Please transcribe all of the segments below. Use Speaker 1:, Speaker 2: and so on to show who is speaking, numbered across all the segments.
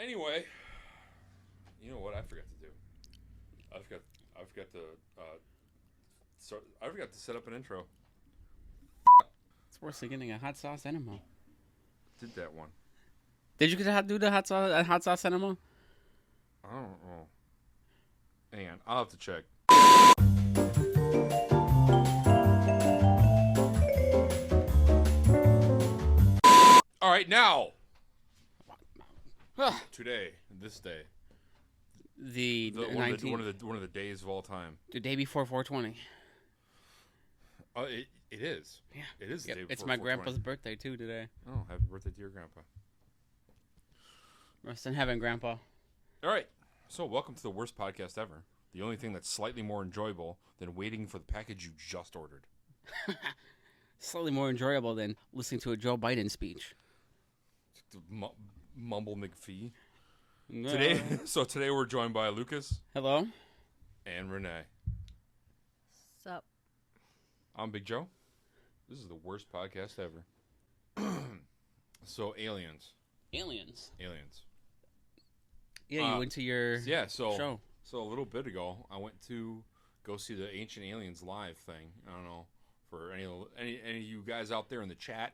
Speaker 1: Anyway, you know what I forgot to do? I forgot to I forgot to set up an intro.
Speaker 2: It's worse than getting a hot sauce enema.
Speaker 1: Did that one?
Speaker 2: Did you do the hot sauce enema?
Speaker 1: I don't know. Hang on, I'll have to check. All right, now. Today, this day, one of the days of all time.
Speaker 2: The day before 420.
Speaker 1: It is.
Speaker 2: Yeah,
Speaker 1: it is. The day before
Speaker 2: it's my
Speaker 1: 420.
Speaker 2: grandpa's birthday too today.
Speaker 1: Oh, happy birthday to your grandpa!
Speaker 2: Rest in heaven, Grandpa.
Speaker 1: All right, so welcome to the worst podcast ever. The only thing that's slightly more enjoyable than waiting for the package you just ordered.
Speaker 2: Slightly more enjoyable than listening to a Joe Biden speech.
Speaker 1: Mumble McPhee.
Speaker 2: No.
Speaker 1: Today we're joined by Lucas.
Speaker 2: Hello.
Speaker 1: And Renee.
Speaker 3: Sup?
Speaker 1: I'm Big Joe. This is the worst podcast ever. So aliens.
Speaker 2: Aliens.
Speaker 1: Yeah,
Speaker 2: you went to your show.
Speaker 1: So a little bit ago, I went to go see the Ancient Aliens live thing. I don't know for any of you guys out there in the chat.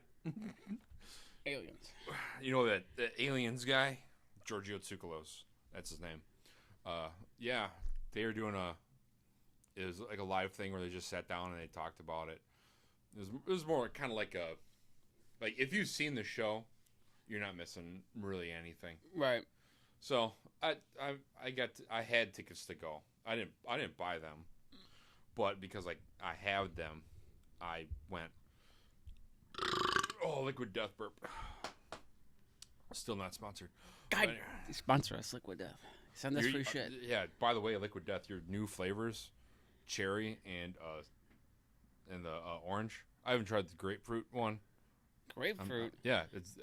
Speaker 2: Aliens.
Speaker 1: You know that aliens guy, Giorgio Tsoukalos. That's his name. Yeah, they were doing it was like a live thing where they just sat down and they talked about it. It was more kind of like if you've seen the show, you're not missing really anything.
Speaker 2: Right.
Speaker 1: So I had tickets to go. I didn't buy them, but because I had them, I went. Oh, Liquid Death burp. Still not sponsored.
Speaker 2: God, sponsor us, Liquid Death. Send us free shit.
Speaker 1: Yeah. By the way, Liquid Death, your new flavors, cherry and the orange. I haven't tried the grapefruit one.
Speaker 2: Grapefruit.
Speaker 1: That's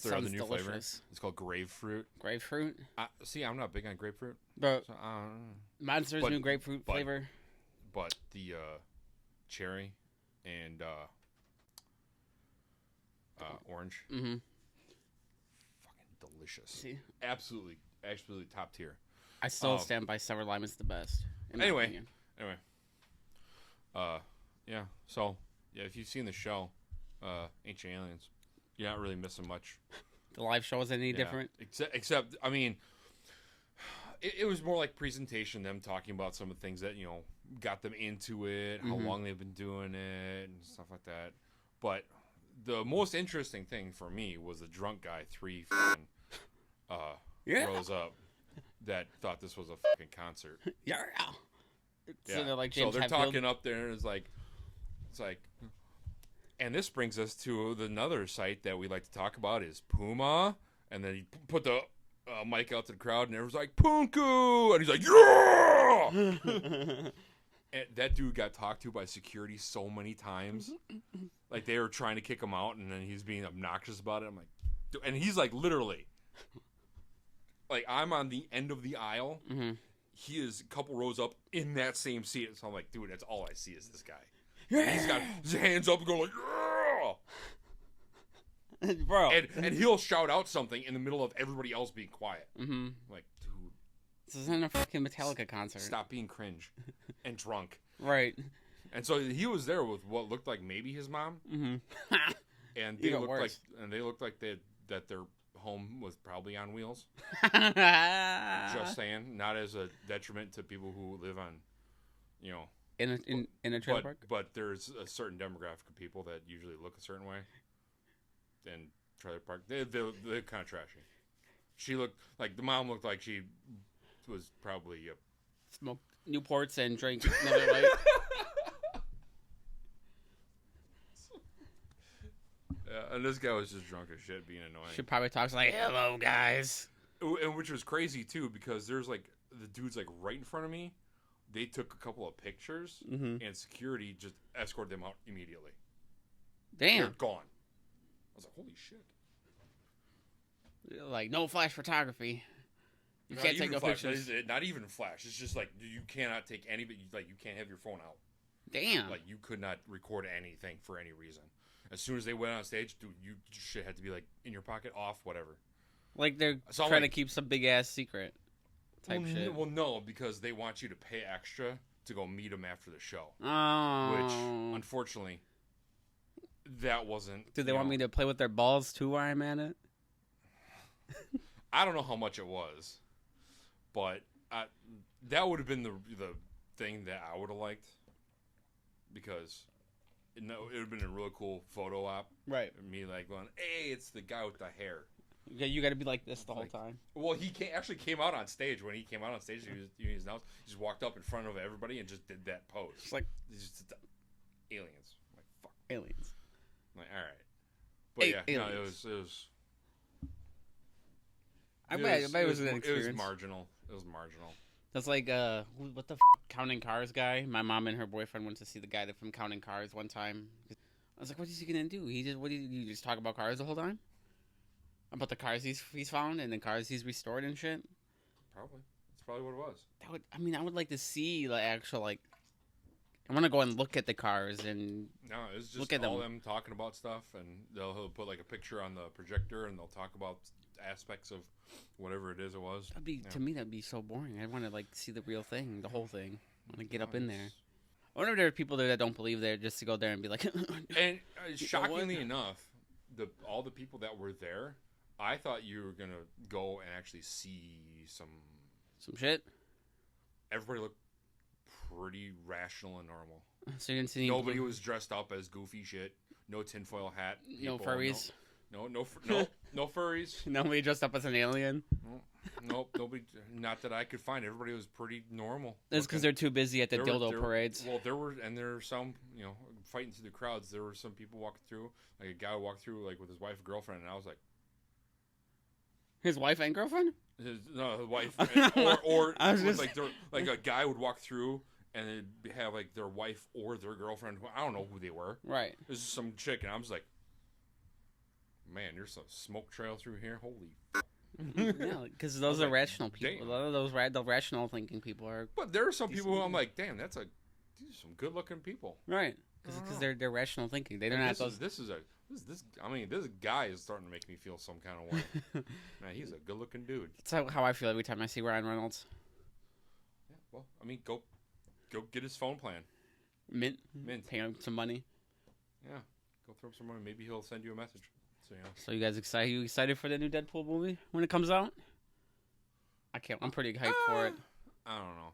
Speaker 1: their other new flavor. It's called grapefruit.
Speaker 2: Grapefruit.
Speaker 1: See, I'm not big on grapefruit.
Speaker 2: But
Speaker 1: so,
Speaker 2: Monster's new grapefruit flavor.
Speaker 1: But the cherry and orange.
Speaker 2: Mm-hmm.
Speaker 1: Fucking delicious.
Speaker 2: See?
Speaker 1: Absolutely top tier.
Speaker 2: I still stand by Sour Lime is the best.
Speaker 1: Anyway. Yeah. So, yeah, if you've seen the show, Ancient Aliens, you're not really missing much.
Speaker 2: The live show wasn't any different?
Speaker 1: Except, I mean, it was more like presentation, them talking about some of the things that, got them into it, how long they've been doing it, and stuff like that. But the most interesting thing for me was the drunk guy, rose up, that thought this was a fucking concert.
Speaker 2: Yeah.
Speaker 1: So they're talking up there, and it's like, and this brings us to another site that we like to talk about is Puma, and then he put the mic out to the crowd, and everyone's like, Punku, and he's like, yeah! And that dude got talked to by security so many times. Like, they were trying to kick him out, and then he's being obnoxious about it. I'm like, dude, and he's like, literally, like, I'm on the end of the aisle.
Speaker 2: Mm-hmm.
Speaker 1: He is a couple rows up in that same seat. So I'm like, dude, that's all I see is this guy. And he's got his hands up and going like, yeah!
Speaker 2: Bro.
Speaker 1: And he'll shout out something in the middle of everybody else being quiet.
Speaker 2: Mm-hmm.
Speaker 1: Like, dude.
Speaker 2: This isn't a fucking Metallica concert.
Speaker 1: Stop being cringe and drunk.
Speaker 2: Right.
Speaker 1: And so he was there with what looked like maybe his mom.
Speaker 2: Mm-hmm.
Speaker 1: And they looked like that their home was probably on wheels. Just saying, not as a detriment to people who live on,
Speaker 2: in a trailer park.
Speaker 1: But there's a certain demographic of people that usually look a certain way. And trailer park, they're kind of trashy. She looked like the mom looked like she was probably
Speaker 2: smoked Newports and drank Miller Lite.
Speaker 1: Yeah, and this guy was just drunk as shit, being annoying.
Speaker 2: She probably talks like, "Hello, guys,"
Speaker 1: and which was crazy too because there's like the dude's like right in front of me. They took a couple of pictures, and security just escorted them out immediately.
Speaker 2: Damn,
Speaker 1: they're gone. I was like, holy shit!
Speaker 2: Like, no flash photography. You can't take no pictures.
Speaker 1: Not even flash. It's just like you cannot take any. Like you can't have your phone out.
Speaker 2: Damn.
Speaker 1: Like you could not record anything for any reason. As soon as they went on stage, dude, you shit had to be like in your pocket, off, whatever.
Speaker 2: Like they're
Speaker 1: So I'm
Speaker 2: trying
Speaker 1: like-
Speaker 2: to keep some big ass secret type shit.
Speaker 1: Well, no, because they want you to pay extra to go meet them after the show.
Speaker 2: Oh.
Speaker 1: Which, unfortunately, that wasn't.
Speaker 2: Do they want me to play with their balls too while I'm at it?
Speaker 1: I don't know how much it was, but that would have been the thing that I would have liked, because it would have been a really cool photo op.
Speaker 2: Right.
Speaker 1: Me like going, hey, it's the guy with the hair.
Speaker 2: Yeah, you got to be like this the whole
Speaker 1: Like-
Speaker 2: time.
Speaker 1: Well, he actually came out on stage. When he came out on stage, he just walked up in front of everybody and just did that pose.
Speaker 2: It's like
Speaker 1: He's just aliens. I'm like, fuck.
Speaker 2: aliens.
Speaker 1: I'm like, all right. But yeah, no, it
Speaker 2: aliens.
Speaker 1: was.
Speaker 2: I bet it was an
Speaker 1: It
Speaker 2: experience.
Speaker 1: was marginal. It was marginal.
Speaker 2: That's like what the Counting Cars guy. My mom and her boyfriend went to see the guy that from Counting Cars one time. I was like, what is he gonna do? You just talk about cars the whole time? About the cars he's found and the cars he's restored and shit.
Speaker 1: Probably. That's probably what it was.
Speaker 2: I would like to see the actual like. I want to go and look at the cars and
Speaker 1: No, it was just
Speaker 2: Look at
Speaker 1: all
Speaker 2: them.
Speaker 1: them talking about stuff, and he'll put like a picture on the projector, and they'll talk about aspects of whatever it is it was.
Speaker 2: to me that'd be so boring. I want to like see the real thing, the whole thing. I want to get up in there. I wonder if there are people there that don't believe there just to go there and be like.
Speaker 1: And
Speaker 2: what?
Speaker 1: shockingly enough, all the people that were there, I thought you were gonna go and actually see some.
Speaker 2: Some shit.
Speaker 1: Everybody looked pretty rational and normal.
Speaker 2: So you didn't see
Speaker 1: Nobody was dressed up as goofy shit. No tinfoil hat.
Speaker 2: no
Speaker 1: people,
Speaker 2: furries.
Speaker 1: No furries.
Speaker 2: Nobody dressed up as an alien.
Speaker 1: Nope. Nobody. Not that I could find. Everybody was pretty normal.
Speaker 2: That's because
Speaker 1: looking.
Speaker 2: they're too busy at the
Speaker 1: There
Speaker 2: dildo
Speaker 1: were-
Speaker 2: parades.
Speaker 1: Well, there were some, fighting through the crowds. There were some people walking through, like a guy walked through, like with his wife and girlfriend, and I was like,
Speaker 2: His wife and girlfriend?
Speaker 1: his wife, or
Speaker 2: I was
Speaker 1: it was
Speaker 2: just-
Speaker 1: like a guy would walk through and it'd have like their wife or their girlfriend. I don't know who they were.
Speaker 2: Right.
Speaker 1: This is some chick, and I was like, man, there's some smoke trail through here. Holy.
Speaker 2: Yeah, because those
Speaker 1: was
Speaker 2: are
Speaker 1: like,
Speaker 2: rational people.
Speaker 1: damn.
Speaker 2: A lot of those the rational thinking people are
Speaker 1: But there are some people who
Speaker 2: Decent.
Speaker 1: I'm like, damn, these are some good looking people.
Speaker 2: right
Speaker 1: I don't
Speaker 2: because
Speaker 1: know.
Speaker 2: they're rational thinking. They're
Speaker 1: And
Speaker 2: not those.
Speaker 1: this guy is starting to make me feel some kind of way. Man, he's a good looking dude.
Speaker 2: That's how I feel every time I see Ryan Reynolds.
Speaker 1: Yeah, well, I mean, go get his phone plan.
Speaker 2: Mint.
Speaker 1: Mint.
Speaker 2: Pay him some money.
Speaker 1: Yeah, go throw him some money. Maybe he'll send you a message. So
Speaker 2: So you guys excited? You excited for the new Deadpool movie when it comes out? I can't. I'm pretty hyped for it.
Speaker 1: I don't know.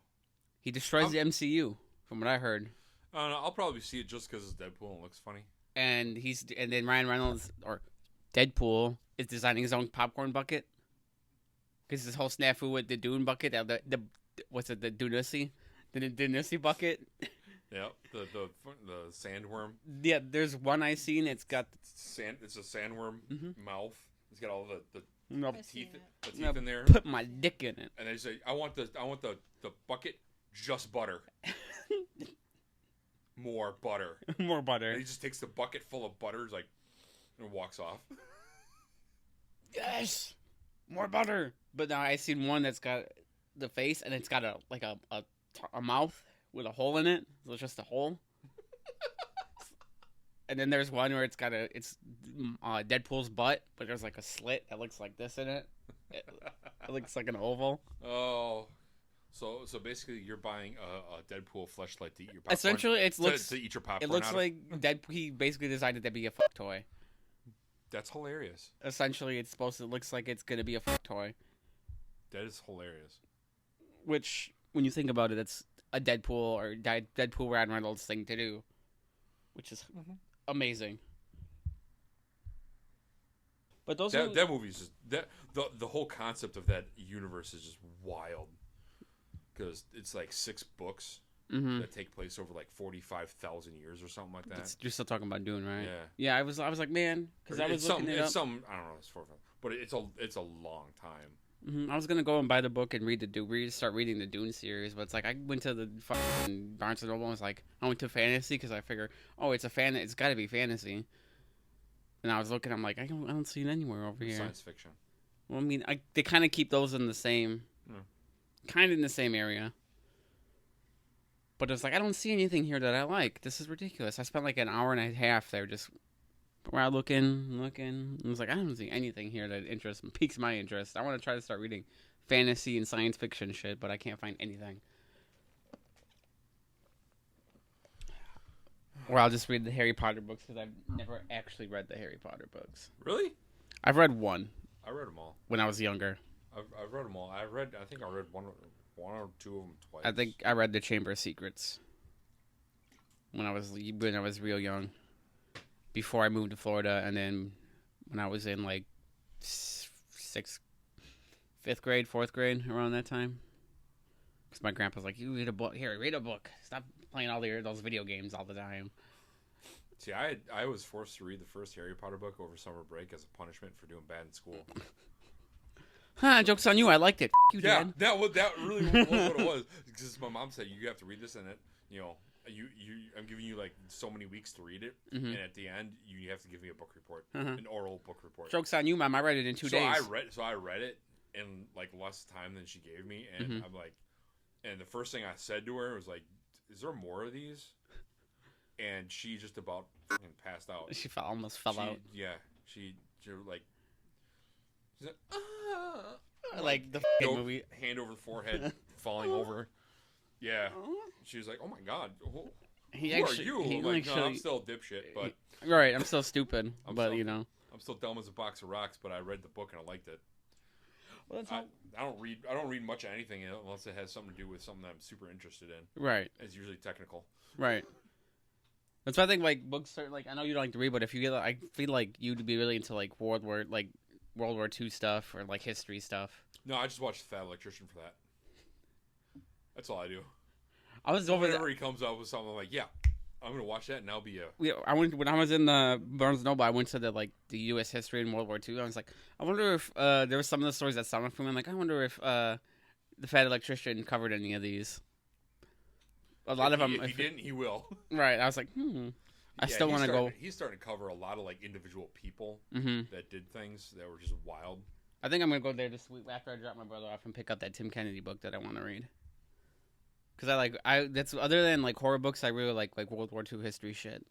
Speaker 2: He destroys the MCU, from what I heard.
Speaker 1: I don't know. I'll probably see it just because it's Deadpool and it looks funny.
Speaker 2: And then Ryan Reynolds or Deadpool is designing his own popcorn bucket. Because this whole snafu with the Dune bucket, the what's it, the Dunussy? The Dunussy bucket.
Speaker 1: Yeah, the sandworm.
Speaker 2: Yeah, there's one I seen. It's got
Speaker 1: It's a sandworm
Speaker 2: Mhm.
Speaker 1: mouth. It's got all the
Speaker 2: no,
Speaker 3: I've seen
Speaker 1: teeth,
Speaker 3: it.
Speaker 1: the teeth
Speaker 2: no,
Speaker 1: in there.
Speaker 2: put my dick in it.
Speaker 1: And they say, I want the bucket, just butter. More butter.
Speaker 2: More
Speaker 1: And
Speaker 2: butter.
Speaker 1: he just takes the bucket full of butter, like, and walks off.
Speaker 2: Yes, more butter. But now I seen one that's got the face and it's got a mouth with a hole in it. So it's just a hole. And then there's one where it's Deadpool's butt, but there's like a slit that looks like this in it. It looks like an oval.
Speaker 1: Oh. So basically you're buying a Deadpool fleshlight to eat your popcorn.
Speaker 2: Essentially,
Speaker 1: to eat your popcorn
Speaker 2: it looks
Speaker 1: out of.
Speaker 2: like Deadpool. He basically designed it to be a fuck toy.
Speaker 1: That's hilarious.
Speaker 2: Essentially, it looks like it's gonna be a fuck toy.
Speaker 1: That is hilarious.
Speaker 2: Which, when you think about it, it's a Deadpool or Deadpool Ryan Reynolds thing to do, which is amazing. But those are,
Speaker 1: That movie's just the whole concept of that universe is just wild. Because it's like 6 books that take place over like 45,000 years or something like that.
Speaker 2: you're still talking about Dune, right?
Speaker 1: Yeah.
Speaker 2: Yeah, I was like, man, because I was
Speaker 1: It's
Speaker 2: looking it up.
Speaker 1: I don't know, it's 4 but it's a long time.
Speaker 2: I was gonna go and buy the book and start reading the Dune series, but it's like I went to the fucking Barnes and Noble and was like, I went to fantasy because I figure, it's got to be fantasy. And I was looking, I'm like, I don't see it anywhere over here.
Speaker 1: Science fiction.
Speaker 2: Well, I mean, they kind of keep those in the same,
Speaker 1: Yeah.
Speaker 2: kind of in the same area. But it's like I don't see anything here that I like. This is ridiculous. I spent like an hour and a half there just around looking. I was like, I don't see anything here that piques my interest. I want to try to start reading fantasy and science fiction shit, but I can't find anything. Or I'll just read the Harry Potter books because I've never actually read the Harry Potter books.
Speaker 1: Really?
Speaker 2: I've read one.
Speaker 1: I read them all.
Speaker 2: When I was younger.
Speaker 1: I've read them all. I think I read one or two of them twice.
Speaker 2: I think I read the Chamber of Secrets when I was real young, before I moved to Florida, and then when I was in like 4th grade, around that time. Because my grandpa's like, "You read a book. Here, read a book. Stop playing all those video games all the time."
Speaker 1: See, I was forced to read the first Harry Potter book over summer break as a punishment for doing bad in school.
Speaker 2: Joke's on you. I liked it. You
Speaker 1: yeah,
Speaker 2: did.
Speaker 1: that really was what it was. Because my mom said you have to read this, and it, I'm giving you like so many weeks to read it, and at the end you have to give me a book report, an oral book report.
Speaker 2: Joke's on you, Mom. I read it in 2 days.
Speaker 1: I read it in like less time than she gave me, and I'm like, and the first thing I said to her was like, "Is there more of these?" And she just about fucking passed out.
Speaker 2: She almost fell out.
Speaker 1: Yeah, she like. She's
Speaker 2: like the movie,
Speaker 1: hand over the forehead, falling over. Yeah, she was like, "Oh my god, who are you?" I'm like, "No, I'm still a dipshit, but
Speaker 2: right, I'm still stupid, I'm
Speaker 1: still dumb as a box of rocks." But I read the book and I liked it.
Speaker 2: Well,
Speaker 1: I don't read much of anything unless it has something to do with something that I'm super interested in.
Speaker 2: Right,
Speaker 1: it's usually technical.
Speaker 2: Right. That's why I think like books are like, I know you don't like to read, but if you get, I feel like you'd be really into like World War II stuff or like history stuff.
Speaker 1: No, I just watched The Fat Electrician for that. That's all I do.
Speaker 2: I was
Speaker 1: whenever he comes up with something, I'm like, yeah, I'm gonna watch that, and I'll be
Speaker 2: I went when I was in the Barnes & Noble. I went to the U.S. history in World War II. I was like, I wonder if there were some of the stories that sounded familiar. I'm like, I wonder if The Fat Electrician covered any of these. A lot of them.
Speaker 1: If he didn't, he will.
Speaker 2: Right. I was like, I still want to go.
Speaker 1: He's starting to cover a lot of like individual people that did things that were just wild.
Speaker 2: I think I'm gonna go there this week after I drop my brother off and pick up that Tim Kennedy book that I want to read. Because that's other than like horror books, I really like World War II history shit.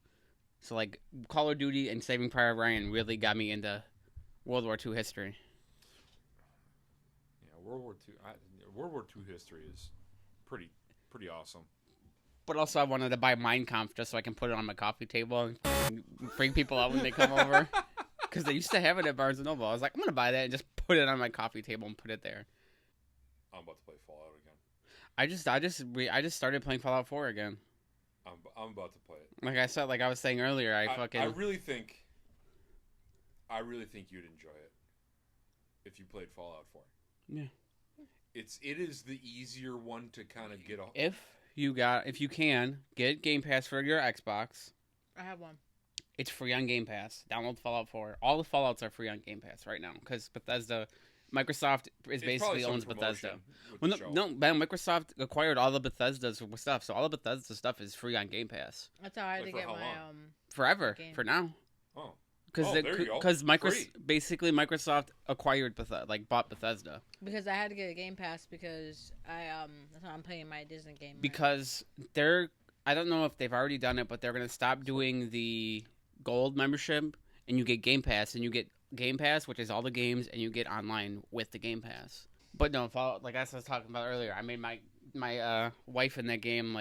Speaker 2: So like Call of Duty and Saving Private Ryan really got me into World War II history.
Speaker 1: Yeah, World War II history is pretty awesome.
Speaker 2: But also, I wanted to buy Mein Kampf just so I can put it on my coffee table and freak people out when they come over. Because they used to have it at Barnes & Noble. I was like, I'm going to buy that and just put it on my coffee table and put it there.
Speaker 1: I'm about to play Fallout again.
Speaker 2: I just started playing Fallout 4 again.
Speaker 1: I'm about to play it.
Speaker 2: Like I was saying earlier,
Speaker 1: I really think you'd enjoy it if you played Fallout 4.
Speaker 2: Yeah.
Speaker 1: It is the easier one to kind of get off.
Speaker 2: If you can get Game Pass for your Xbox.
Speaker 3: I have one.
Speaker 2: It's free on Game Pass. Download Fallout 4. All the Fallouts are free on Game Pass right now because Microsoft basically owns Bethesda. Well, no, Microsoft acquired all the Bethesda's stuff, so all the Bethesda stuff is free on Game Pass.
Speaker 3: That's how I had to get my
Speaker 2: forever
Speaker 3: game.
Speaker 2: For now.
Speaker 1: Oh.
Speaker 2: Because Microsoft acquired bought Bethesda.
Speaker 3: Because I had to get a Game Pass because that's how I'm playing my Disney game.
Speaker 2: Because I don't know if they've already done it, but they're gonna stop doing the gold membership, and you get Game Pass, and you get Game Pass, which is all the games, and you get online with the Game Pass. But no, Fallout, like as I was talking about earlier, I made my wife in that game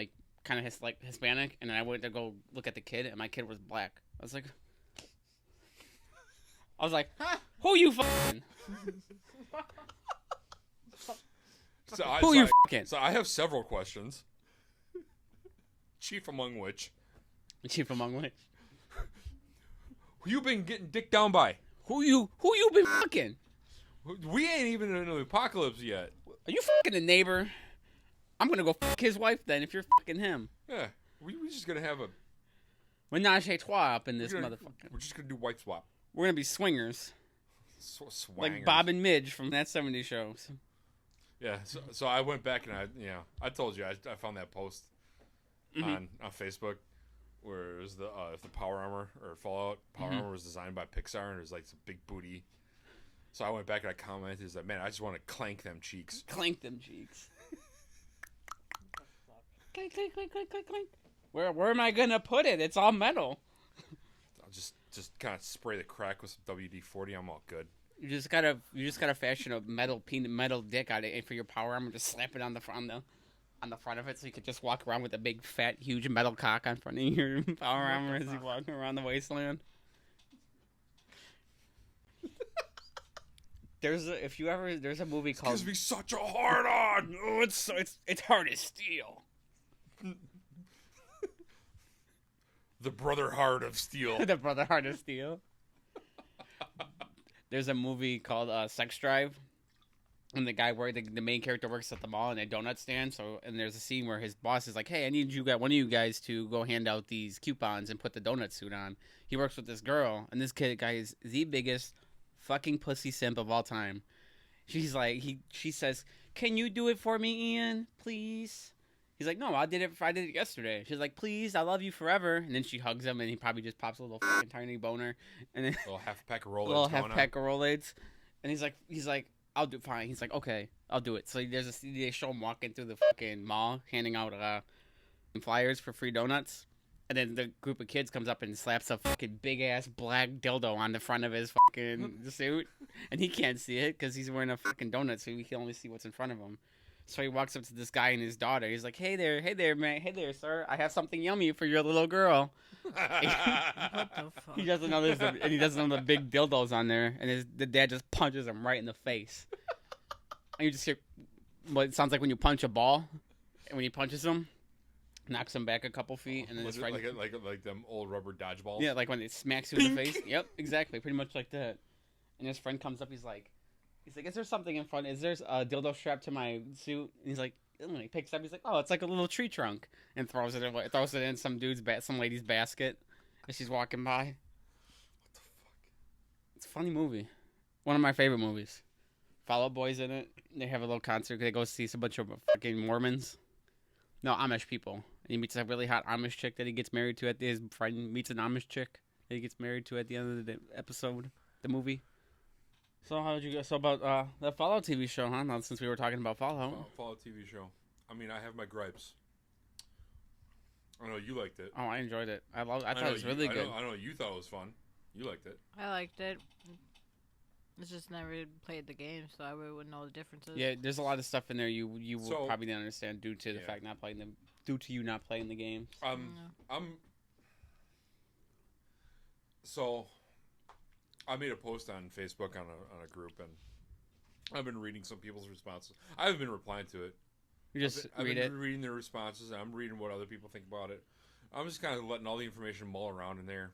Speaker 2: kind of Hispanic, and then I went to go look at the kid, and my kid was black. I was like, who you fucking? Who you fucking?
Speaker 1: So I have several questions. Chief among which? Who you been getting dicked down by?
Speaker 2: Who you been fucking?
Speaker 1: We ain't even in the apocalypse yet.
Speaker 2: Are you fucking a neighbor? I'm gonna go fuck his wife then if you're fucking him.
Speaker 1: Yeah, we just gonna have a
Speaker 2: menage a trois up in this motherfucker.
Speaker 1: We're just gonna do white swap.
Speaker 2: We're gonna be swingers.
Speaker 1: Swangers.
Speaker 2: Like Bob and Midge from that '70s show.
Speaker 1: Yeah, so I went back and I told you I found that post on Facebook where it was if the Power Armor or Fallout Power Armor was designed by Pixar and it was like some big booty. So I went back and I commented, "Is like, man, I just want to clank them cheeks."
Speaker 2: Clank them cheeks. Clank, clank, clank, clank, clank, clank. Where am I gonna put it? It's all metal.
Speaker 1: I'll just just kind of spray the crack with some WD-40. I'm all good.
Speaker 2: You just gotta fashion a metal dick out of it for your power armor. Just slap it on the front of it, so you could just walk around with a big, fat, huge metal cock on front of your power armor as you walk around the wasteland. There's a movie called.
Speaker 1: Gives me such a hard on.
Speaker 2: Oh, it's hard as steel.
Speaker 1: The brother heart of steel.
Speaker 2: The brother heart of steel. There's a movie called Sex Drive, and the main character works at the mall in a donut stand. And there's a scene where his boss is like, "Hey, I need one of you guys to go hand out these coupons and put the donut suit on." He works with this girl, and this guy is the biggest fucking pussy simp of all time. She says, "Can you do it for me, Ian, please?" He's like, "No, I did it yesterday." She's like, "Please, I love you forever." And then she hugs him, and he probably just pops a little fucking tiny boner, and then
Speaker 1: a little half pack of Rolaids.
Speaker 2: And he's like, "I'll do fine." He's like, "Okay, I'll do it." So they show him walking through the fucking mall, handing out flyers for free donuts. And then the group of kids comes up and slaps a fucking big-ass black dildo on the front of his fucking suit. And he can't see it because he's wearing a fucking donut, so he can only see what's in front of him. So he walks up to this guy and his daughter. He's like, hey there, man. Hey there, sir. I have something yummy for your little girl.
Speaker 3: What the fuck?
Speaker 2: He doesn't know the big dildos on there. And the dad just punches him right in the face. And you just hear what it sounds like when you punch a ball. And when he punches him, knocks him back a couple feet, and then it's right
Speaker 1: like them old rubber dodgeballs.
Speaker 2: Yeah, like when it smacks you in the face. Yep, exactly, pretty much like that. And his friend comes up. He's like, "Is there something in front? Is there a dildo strapped to my suit?" And he's like, and he picks it up. He's like, "Oh, it's like a little tree trunk," and throws it in some lady's basket as she's walking by.
Speaker 1: What the fuck?
Speaker 2: It's a funny movie. One of my favorite movies. Fall Out Boy's in it. They have a little concert. They go see a bunch of fucking Mormons. No, Amish people. And he meets a really hot Amish chick that he gets married to his friend meets an Amish chick that he gets married to at the end of the episode, the movie. So how did you go? So about the Fallout TV show, huh? Now, since we were talking about Fallout.
Speaker 1: Fallout TV show. I mean, I have my gripes. I know you liked it.
Speaker 2: Oh, I enjoyed it. I thought it was really good.
Speaker 1: I know you thought it was fun. You liked it.
Speaker 3: I liked it. It's just never played the game, so I really wouldn't know the differences.
Speaker 2: Yeah, there's a lot of stuff in there you will probably not understand due to the fact due to you not playing the game.
Speaker 1: So I made a post on Facebook on a group, and I've been reading some people's responses. I haven't been replying to it.
Speaker 2: You just
Speaker 1: I've
Speaker 2: read
Speaker 1: been
Speaker 2: it.
Speaker 1: Reading their responses, and I'm reading what other people think about it. I'm just kind of letting all the information mull around in there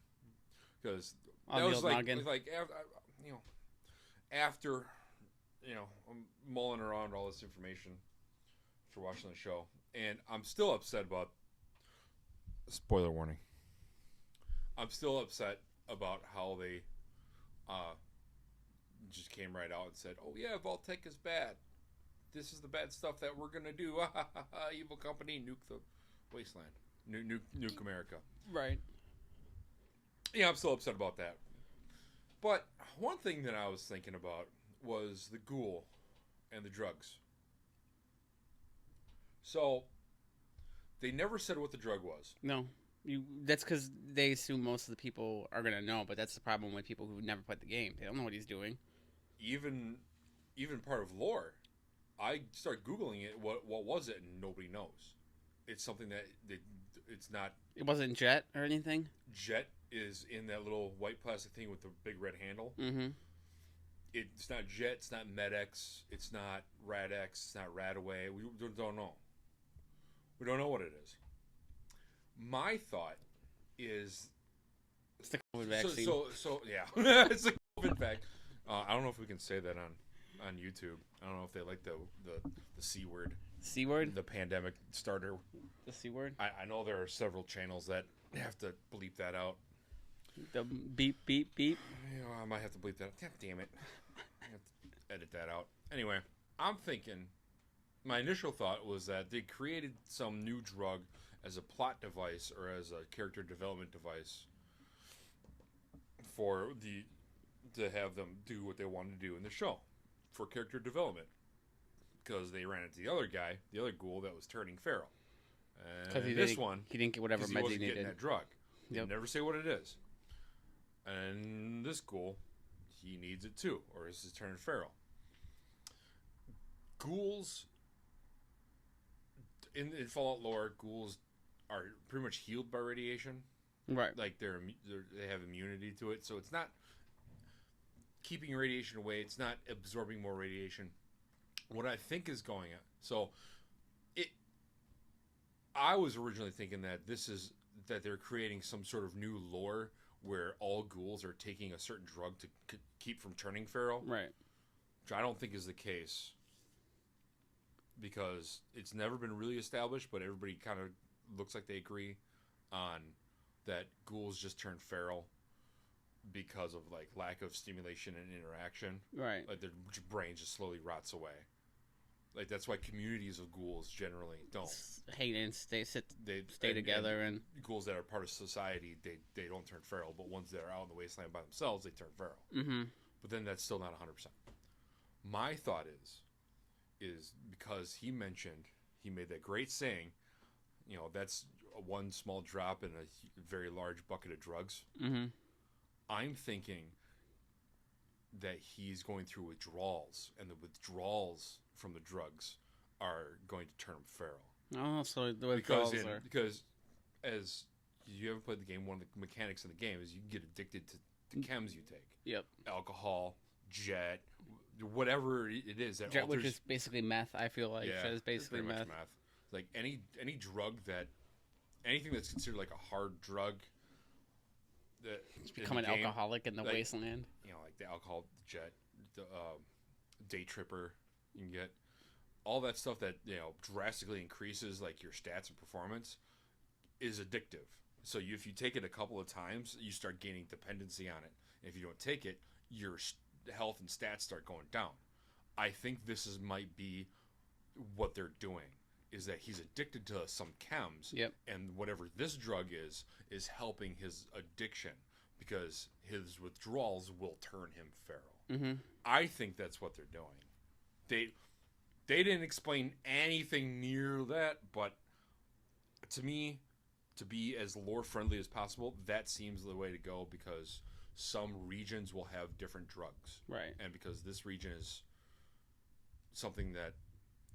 Speaker 1: because that was like after I'm mulling around all this information after watching the show, and I'm still upset about. Spoiler warning. I'm still upset about how they just came right out and said, "Oh yeah, Vault-Tec is bad. This is the bad stuff that we're gonna do. Evil company, nuke the wasteland, nuke America."
Speaker 2: Right.
Speaker 1: Yeah, I'm still upset about that. But one thing that I was thinking about was the ghoul and the drugs. So they never said what the drug was.
Speaker 2: No. That's because they assume most of the people are going to know, but that's the problem with people who've never played the game. They don't know what he's doing.
Speaker 1: Even part of lore. I started Googling it, what was it, and nobody knows. It's something that it's not...
Speaker 2: It wasn't Jet or anything?
Speaker 1: Jet is in that little white plastic thing with the big red handle.
Speaker 2: Mm-hmm.
Speaker 1: It's not Jet, it's not MedX, it's not RadX, it's not Radaway. We don't know. We don't know what it is. My thought is...
Speaker 2: It's the COVID vaccine.
Speaker 1: So yeah. It's the COVID vaccine. I don't know if we can say that on YouTube. I don't know if they like the C word.
Speaker 2: C word?
Speaker 1: The pandemic starter.
Speaker 2: The C word?
Speaker 1: I know there are several channels that have to bleep that out.
Speaker 2: The beep, beep, beep.
Speaker 1: I might have to bleep that out. God damn it. I have to edit that out. Anyway, I'm thinking, my initial thought was that they created some new drug as a plot device or as a character development device to have them do what they wanted to do in the show for character development. Because they ran into the other guy, the other ghoul that was turning feral. And
Speaker 2: he didn't get whatever meds he
Speaker 1: wasn't
Speaker 2: needed.
Speaker 1: getting that drug. He never say what it is. And this ghoul, he needs it too, or is his turn feral. Ghouls, in Fallout lore, ghouls are pretty much healed by radiation.
Speaker 2: Right.
Speaker 1: Like they have immunity to it, so it's not keeping radiation away. It's not absorbing more radiation. What I think is going on, so I was originally thinking that that they're creating some sort of new lore where all ghouls are taking a certain drug to keep from turning feral.
Speaker 2: Right.
Speaker 1: Which I don't think is the case, because it's never been really established, but everybody kind of looks like they agree on that ghouls just turn feral because of like lack of stimulation and interaction.
Speaker 2: Right.
Speaker 1: Like their brain just slowly rots away. Like that's why communities of ghouls generally don't
Speaker 2: hate and stay together, and
Speaker 1: ghouls that are part of society they don't turn feral, but ones that are out in the wasteland by themselves they turn feral.
Speaker 2: Mm-hmm.
Speaker 1: But then that's still not 100%. My thought is because he made that great saying, that's one small drop in a very large bucket of drugs.
Speaker 2: Mm-hmm.
Speaker 1: I'm thinking that he's going through withdrawals, and the withdrawals from the drugs are going to turn him feral.
Speaker 2: Oh, so the withdrawals are...
Speaker 1: Because as you haven't played the game, one of the mechanics in the game is you can get addicted to the chems you take.
Speaker 2: Yep.
Speaker 1: Alcohol, jet, whatever it is. That
Speaker 2: jet,
Speaker 1: alters,
Speaker 2: which is basically meth, I feel like.
Speaker 1: Yeah,
Speaker 2: It's basically
Speaker 1: pretty
Speaker 2: meth.
Speaker 1: much meth. Like any drug anything that's considered like a hard drug.
Speaker 2: Become an alcoholic in the wasteland.
Speaker 1: Like the alcohol, the jet, the day tripper, you can get all that stuff that drastically increases like your stats and performance is addictive. So if you take it a couple of times, you start gaining dependency on it. And if you don't take it, your health and stats start going down. I think this might be what they're doing. Is that he's addicted to some chems,
Speaker 2: yep.
Speaker 1: And whatever this drug is helping his addiction because his withdrawals will turn him feral.
Speaker 2: Mm-hmm.
Speaker 1: I think that's what they're doing. They didn't explain anything near that, but to me, to be as lore friendly as possible, that seems the way to go because some regions will have different drugs,
Speaker 2: right?
Speaker 1: And because this region is something that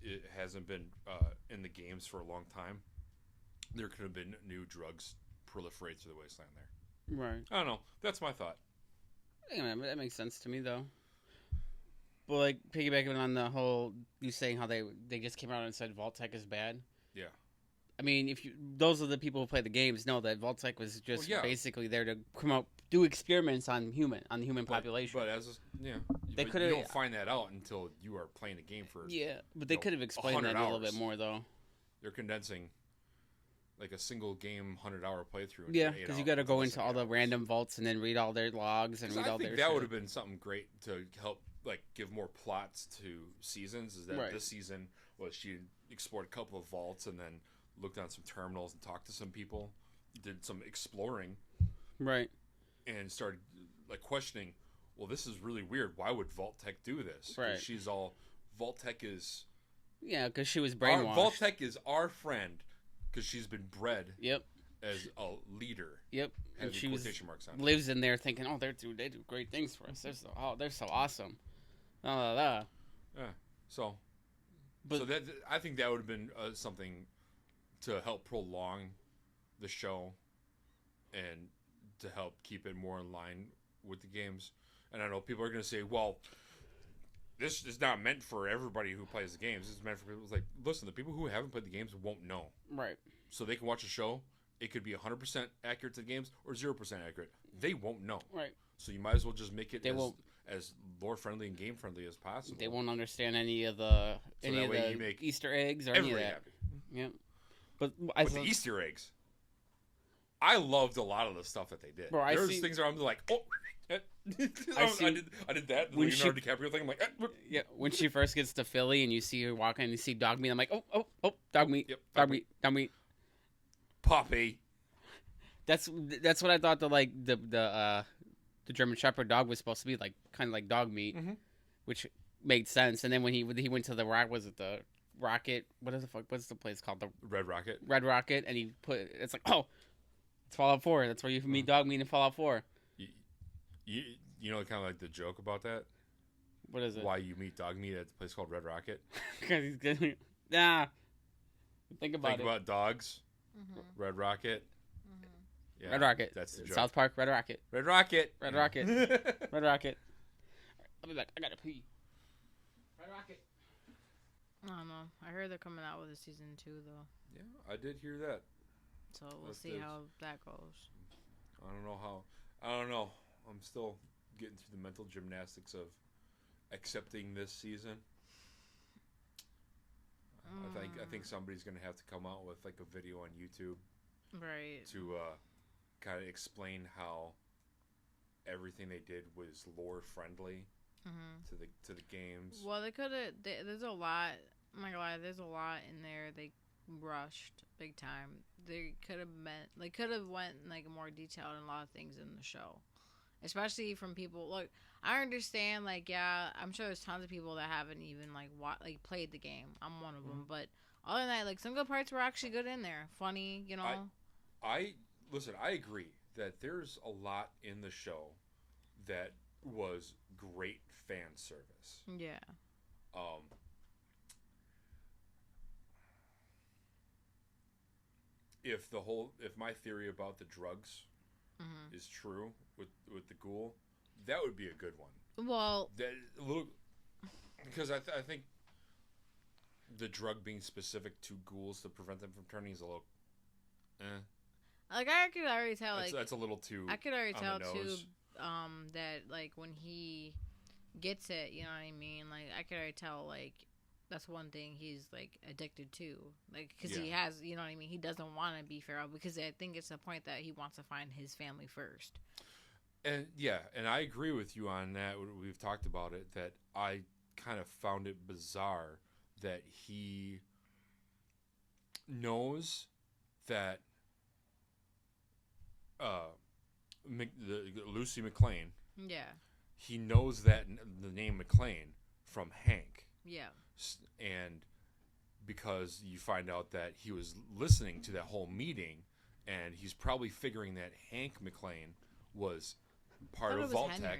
Speaker 1: it hasn't been in the games for a long time, there could have been new drugs proliferate through the wasteland there.
Speaker 2: Right.
Speaker 1: I don't know. That's my thought.
Speaker 2: Yeah, that makes sense to me, though. Well, like, piggybacking on the whole, you saying how they just came out and said Vault-Tec is bad.
Speaker 1: Yeah.
Speaker 2: I mean, those are the people who play the games know that Vault-Tec was just basically there to come out, do experiments on the human population.
Speaker 1: But you don't find that out until you are playing the game for
Speaker 2: but they could have explained that a little bit more though.
Speaker 1: They're condensing like a single game 100-hour playthrough.
Speaker 2: Yeah, because you got to go into all the random vaults and then read all their logs and read all their.
Speaker 1: That would have been something great to help like give more plots to seasons. Is that this season was she explored a couple of vaults and then looked on some terminals and talked to some people, did some exploring,
Speaker 2: right,
Speaker 1: and started like questioning. Well, this is really weird. Why would Vault-Tec do this?
Speaker 2: Right.
Speaker 1: She's all Vault-Tec is.
Speaker 2: Yeah, because she was brainwashed.
Speaker 1: Vault-Tec is our friend because she's been bred.
Speaker 2: Yep.
Speaker 1: As a leader.
Speaker 2: Yep. And she lives in there thinking, oh, they do great things for us. They're so awesome.
Speaker 1: Yeah. So that I think that would have been something to help prolong the show and to help keep it more in line with the games. And I know people are going to say, well, this is not meant for everybody who plays the games. This is meant for people. It's like, listen, the people who haven't played the games won't know.
Speaker 2: Right.
Speaker 1: So they can watch a show. It could be 100% accurate to the games or 0% accurate. They won't know.
Speaker 2: Right.
Speaker 1: So you might as well just make it as lore-friendly and game-friendly as possible.
Speaker 2: They won't understand any of the Easter eggs or any of that. Happy. Yep. But
Speaker 1: the Easter eggs, I loved a lot of the stuff that they did.
Speaker 2: Bro,
Speaker 1: There's things where I'm like, oh, I did that. The Leonardo DiCaprio thing. I'm like,
Speaker 2: yeah. When she first gets to Philly and you see her walking and you see dog meat, I'm like, oh, dog meat. Yep, dog meat.
Speaker 1: Puppy.
Speaker 2: That's what I thought the German Shepherd dog was supposed to be like, kind of like dog meat, which made sense. And then when he went to the rock, was it the Rocket? What's the place called? The
Speaker 1: Red Rocket.
Speaker 2: Red Rocket, and it's like, oh, it's Fallout 4. That's where you meet dog meat in Fallout 4.
Speaker 1: You know, kind of like the joke about that.
Speaker 2: What is it?
Speaker 1: Why you meet dog meat at a place called Red Rocket?
Speaker 2: Because he's getting. Nah. Think about it.
Speaker 1: Dogs.
Speaker 3: Mm-hmm.
Speaker 1: Red Rocket.
Speaker 3: Mm-hmm.
Speaker 1: Yeah,
Speaker 2: Red Rocket.
Speaker 1: That's the joke.
Speaker 2: South Park. Red Rocket.
Speaker 1: Red Rocket.
Speaker 2: Red Rocket. Red Rocket. I'll be back. I gotta pee. Red Rocket.
Speaker 3: I don't know. I heard they're coming out with a season 2 though.
Speaker 1: Yeah, I did hear that.
Speaker 3: So we'll
Speaker 1: That's
Speaker 3: see
Speaker 1: good.
Speaker 3: how that goes.
Speaker 1: I don't know how. I don't know. I'm still getting through the mental gymnastics of accepting this season. I think somebody's gonna have to come out with like a video on YouTube
Speaker 3: Right.
Speaker 1: to kind of explain how everything they did was lore friendly
Speaker 3: Mm-hmm.
Speaker 1: to the games.
Speaker 3: Well, they could have. There's a lot. I'm not gonna lie. There's a lot in there. They rushed big time. They could have meant. They could have went like more detailed in a lot of things in the show, especially from people. Look, I understand. Like, yeah, I'm sure there's tons of people that haven't even like played the game. I'm one of them. But other than that, like some good parts were actually good in there. Funny, you know.
Speaker 1: I listen. I agree that there's a lot in the show that was great fan service.
Speaker 3: Yeah.
Speaker 1: If my theory about the drugs
Speaker 3: Mm-hmm.
Speaker 1: is true with the ghoul, that would be a good one.
Speaker 3: Well.
Speaker 1: That a little because I think the drug being specific to ghouls to prevent them from turning is a little.
Speaker 3: Like I could already tell.
Speaker 1: That's a little too.
Speaker 3: I could already
Speaker 1: on
Speaker 3: tell
Speaker 1: the
Speaker 3: too.
Speaker 1: nose.
Speaker 3: That like when he gets it, you know what I mean. Like I could already tell. Like that's one thing he's like addicted to. Like because he has, you know what I mean. He doesn't want to be feral because I think it's the point that he wants to find his family first.
Speaker 1: And yeah, and I agree with you on that. We've talked about it. That I kind of found it bizarre that he knows that Lucy McLean.
Speaker 3: Yeah.
Speaker 1: He knows that the name McLean from Hank.
Speaker 3: Yeah.
Speaker 1: And because you find out that he was listening to that whole meeting, and he's probably figuring that Hank McLean was part of Vault Tech.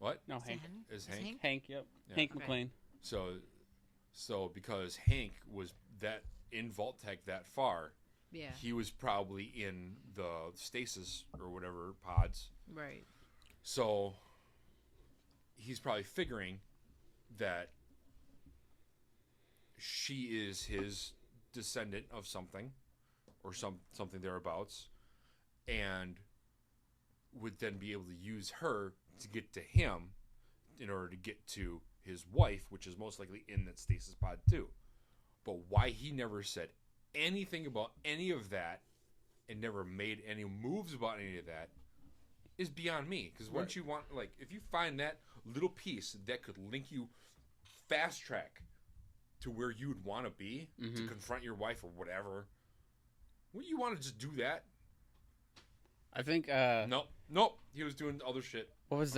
Speaker 1: What?
Speaker 2: No,
Speaker 3: Is it
Speaker 2: Hank.
Speaker 3: Henry?
Speaker 1: Is
Speaker 3: Is
Speaker 1: Hank?
Speaker 2: Hank, yep.
Speaker 1: Yeah.
Speaker 2: Hank
Speaker 3: Okay.
Speaker 2: McLean.
Speaker 1: So because Hank was that in Vault Tech that far,
Speaker 3: Yeah.
Speaker 1: he was probably in the stasis or whatever pods.
Speaker 3: Right.
Speaker 1: So he's probably figuring that she is his descendant of something or something thereabouts, and would then be able to use her to get to him in order to get to his wife, which is most likely in that stasis pod too. But why he never said anything about any of that and never made any moves about any of that is beyond me. Because once you want, like, if you find that little piece that could link you fast track to where you would want to be to confront your wife or whatever, wouldn't you want to just do that?
Speaker 2: I think.
Speaker 1: Nope. He was doing other shit.
Speaker 2: What was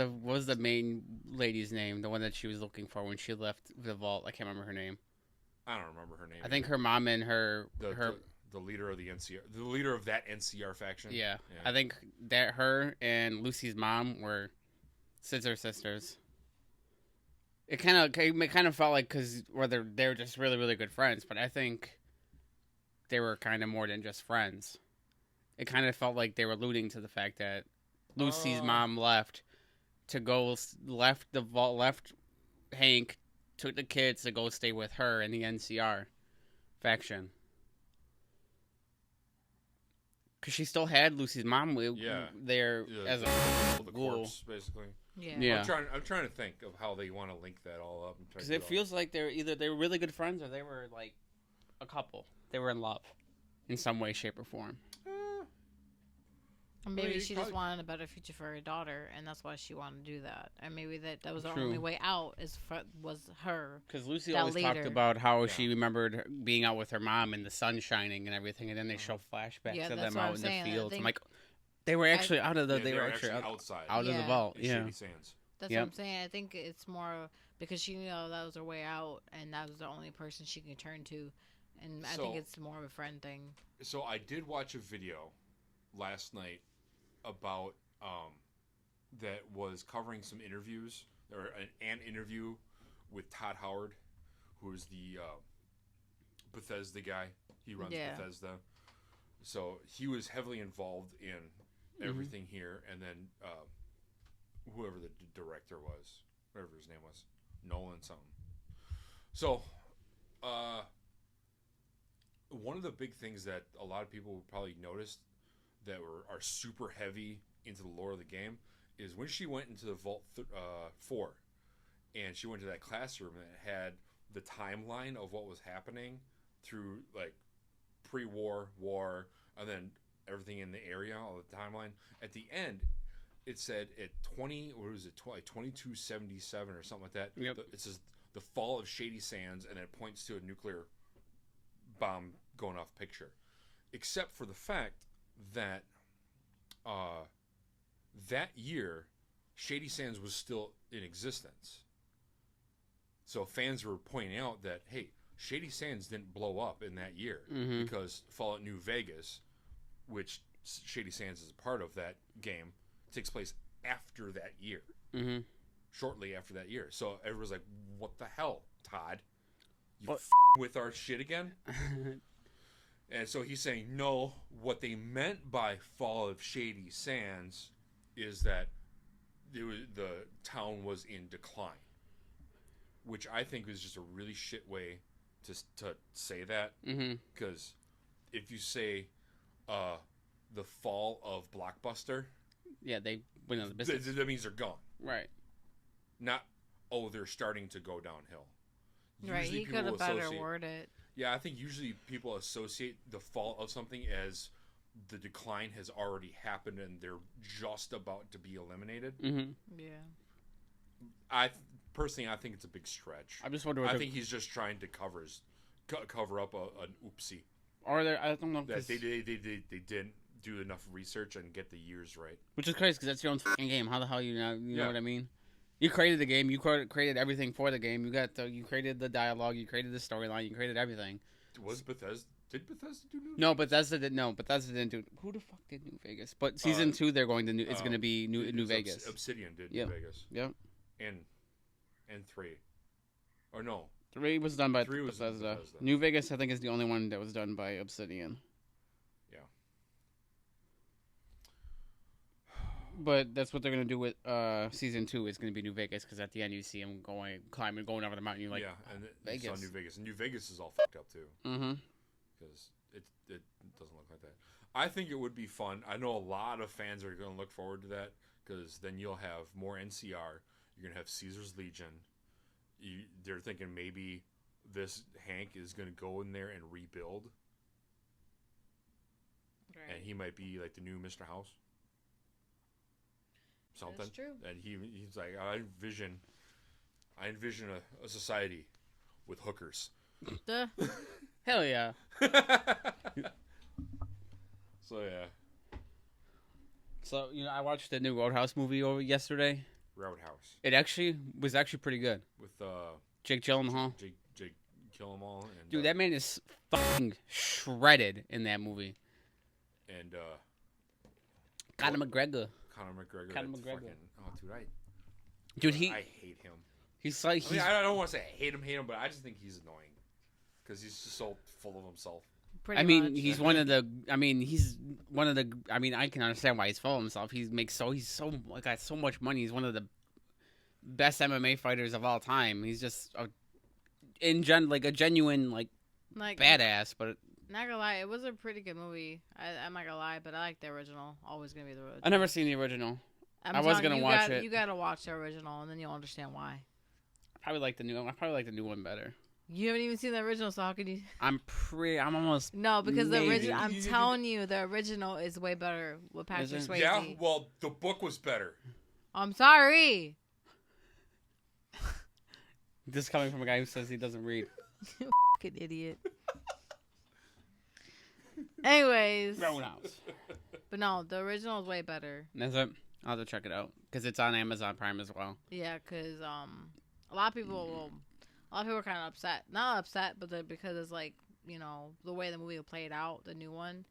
Speaker 2: the main lady's name? The one that she was looking for when she left the vault. I can't remember her name.
Speaker 1: I don't remember her name.
Speaker 2: I think her mom and her
Speaker 1: the leader of the NCR, the leader of that NCR faction.
Speaker 2: Yeah. I think that her and Lucy's mom were scissor sisters. It kind of felt like because whether they were just really really good friends, but I think they were kind of more than just friends. It kind of felt like they were alluding to the fact that Lucy's mom left Hank, took the kids to go stay with her in the NCR faction. Because she still had Lucy's mom there as a
Speaker 1: the
Speaker 2: ghoul.
Speaker 1: corpse, basically.
Speaker 3: Yeah.
Speaker 1: I'm trying to think of how they want to link that all up.
Speaker 2: Because it feels like they were really good friends or they were like a couple. They were in love in some way, shape, or form.
Speaker 3: Or maybe
Speaker 1: you
Speaker 3: she
Speaker 1: probably-
Speaker 3: just wanted a better future for her daughter, and that's why she wanted to do that. And maybe that was the
Speaker 2: True.
Speaker 3: only way out was her.
Speaker 2: Because Lucy
Speaker 3: That
Speaker 2: always talked
Speaker 3: later.
Speaker 2: about how she remembered being out with her mom and the sun shining and everything, and then they show flashbacks
Speaker 3: Yeah,
Speaker 2: of
Speaker 3: that's
Speaker 2: them
Speaker 3: what I'm
Speaker 2: out in
Speaker 3: saying.
Speaker 2: the
Speaker 3: I
Speaker 2: fields. I'm
Speaker 3: think-
Speaker 2: like, they were actually out of the.
Speaker 1: Yeah,
Speaker 2: they were actually
Speaker 1: outside.
Speaker 2: out of the
Speaker 3: Yeah.
Speaker 2: vault.
Speaker 1: in
Speaker 2: Yeah.
Speaker 1: Shady Sands.
Speaker 3: That's
Speaker 2: Yep.
Speaker 3: what I'm saying. I think it's more because she knew that was her way out, and that was the only person she could turn to. And I think
Speaker 1: So-
Speaker 3: it's more of a friend thing.
Speaker 1: So I did watch a video last night about that was covering some interviews, or an interview with Todd Howard, who is the Bethesda guy. He runs Bethesda. So he was heavily involved in everything here. And then whoever the director was, whatever his name was, Nolan something. So one of the big things that a lot of people probably noticed that are super heavy into the lore of the game is when she went into the Vault 4 and she went to that classroom that had the timeline of what was happening through like pre-war, war, and then everything in the area, all the timeline. At the end, it said at 2277 or something like that.
Speaker 2: Yep.
Speaker 1: It says the fall of Shady Sands, and it points to a nuclear bomb going off picture. Except for the fact that that year, Shady Sands was still in existence. So fans were pointing out that, hey, Shady Sands didn't blow up in that year because Fallout New Vegas, which Shady Sands is a part of that game, takes place after that year. Shortly after that year. So everyone's like, what the hell, Todd? You with our shit again? And so he's saying, no, what they meant by Fall of Shady Sands is that the town was in decline. Which I think was just a really shit way to say that. Because if you say the fall of Blockbuster,
Speaker 2: they went out of business.
Speaker 1: That means they're gone.
Speaker 2: Right.
Speaker 1: Not, they're starting to go downhill.
Speaker 3: Right, he could have better worded it.
Speaker 1: Yeah, I think usually people associate the fall of something as the decline has already happened and they're just about to be eliminated.
Speaker 3: Yeah.
Speaker 1: I personally think it's a big stretch.
Speaker 2: I'm just wondering.
Speaker 1: I think he's just trying to cover up an oopsie.
Speaker 2: Or I don't know.
Speaker 1: That they didn't do enough research and get the years right.
Speaker 2: Which is crazy because that's your own fucking game. How the hell you know what I mean? You created the game. You created everything for the game. You created the dialogue. You created the storyline. You created everything.
Speaker 1: Was Bethesda? Did Bethesda do New Vegas?
Speaker 2: No, Bethesda didn't. No, Bethesda didn't do. Who the fuck did New Vegas? But season 2, they're going to new. It's going to be New Vegas.
Speaker 1: Obsidian did New Vegas.
Speaker 2: Yep.
Speaker 1: And 3, or no?
Speaker 2: 3 was done by Bethesda. New Vegas, I think, is the only one that was done by Obsidian.
Speaker 1: Yeah.
Speaker 2: But that's what they're going to do with season 2. It's going to be New Vegas because at the end you see him going over the mountain. You're like,
Speaker 1: and
Speaker 2: Vegas.
Speaker 1: It's on New Vegas. And New Vegas is all fucked up too. Because it doesn't look like that. I think it would be fun. I know a lot of fans are going to look forward to that because then you'll have more NCR. You're going to have Caesar's Legion. They're thinking maybe this Hank is going to go in there and rebuild. Right. And he might be like the new Mr. House. Something.
Speaker 3: That's true.
Speaker 1: And he's like, I envision a society with hookers.
Speaker 2: Hell yeah.
Speaker 1: So yeah.
Speaker 2: So I watched the new Roadhouse movie yesterday.
Speaker 1: Roadhouse.
Speaker 2: It was actually pretty good.
Speaker 1: With
Speaker 2: Jake Gyllenhaal.
Speaker 1: Jake Gyllenhaal. And,
Speaker 2: dude, that man is fucking shredded in that movie.
Speaker 1: And
Speaker 2: Conor McGregor.
Speaker 1: Dude, I hate him.
Speaker 2: He's like.
Speaker 1: I don't want to say I hate him, but I just think he's annoying because he's just so full of himself.
Speaker 2: He's one of the. I can understand why he's full of himself. He's got so much money. He's one of the best MMA fighters of all time. He's just a genuine badass. But
Speaker 3: not gonna lie, it was a pretty good movie. I'm not gonna lie, but I like the original. Always gonna be the original.
Speaker 2: I never seen the original. I was gonna watch it.
Speaker 3: You gotta watch the original, and then you'll understand why.
Speaker 2: I probably like the new one better.
Speaker 3: You haven't even seen the original, so how could you?
Speaker 2: I'm almost.
Speaker 3: No, because the original. I'm telling you, the original is way better with Patrick Swayze.
Speaker 1: Yeah, well, the book was better.
Speaker 3: I'm sorry.
Speaker 2: This coming from a guy who says he doesn't read.
Speaker 3: You fucking idiot. Anyways.
Speaker 2: Roadhouse.
Speaker 3: But no, the original is way better.
Speaker 2: That's it. I'll have to check it out because it's on Amazon Prime as well.
Speaker 3: Yeah, because a lot of people are kind of upset. Not upset, but because it's like the way the movie played out, the new one.